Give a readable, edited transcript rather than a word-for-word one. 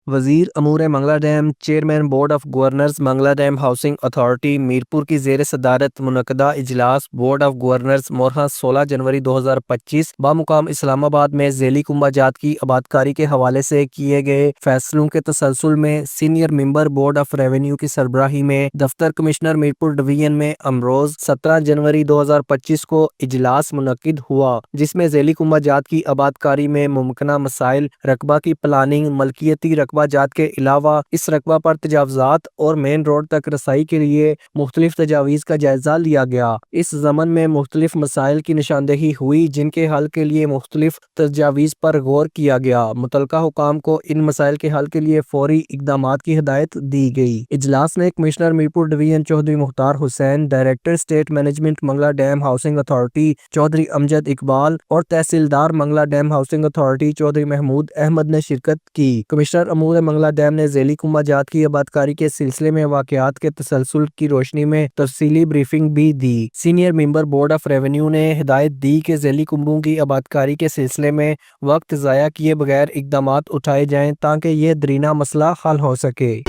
وزیر امور Mangla dam chairman board of governors Mangla dam housing authority Mirpur کی زیر صدارت منعقدہ اجلاس بورڈ آف گورنرز مورخہ 16 جنوری 2025 بمقام اسلام آباد میں ذیلی کنبہ جات کی آبادکاری کے حوالے سے کیے گئے فیصلوں کے تسلسل میں senior member board of revenue کی سربراہی میں دفتر کمشنر میرپور ڈویژن میں امروز 17 جنوری 2025 کو اجلاس منعقد ہوا، جس میں ذیلی کنبہ جات کی آبادکاری میں ممکنہ مسائل، رقبہ کی پلاننگ، ملکیتی رقبہ جات کے علاوہ اس رقبہ پر تجاوزات اور مین روڈ تک رسائی کے لیے مختلف تجاویز کا جائزہ لیا گیا۔ اس ضمن میں مختلف مسائل کی نشاندہی ہوئی جن کے حل کے لیے مختلف تجاویز پر غور کیا گیا۔ متعلقہ حکام کو ان مسائل کے حل کے لیے فوری اقدامات کی ہدایت دی گئی۔ اجلاس میں commissioner Mirpur division Chaudhry Mukhtar Hussain, director estate management Mangla dam housing authority Chaudhry Amjad Iqbal اور تحصیلدار Mangla dam housing authority Chaudhry Mahmood Ahmed نے شرکت کی۔ کمشنر امور منگلا ڈیم نے ذیلی کنبہ جات کی آبادکاری کے سلسلے میں واقعات کے تسلسل کی روشنی میں تفصیلی بریفنگ بھی دی۔ Senior member board of revenue نے ہدایت دی کہ ذیلی کنبوں کی آبادکاری کے سلسلے میں وقت ضائع کیے بغیر اقدامات اٹھائے جائیں تاکہ یہ درینہ مسئلہ حل ہو سکے۔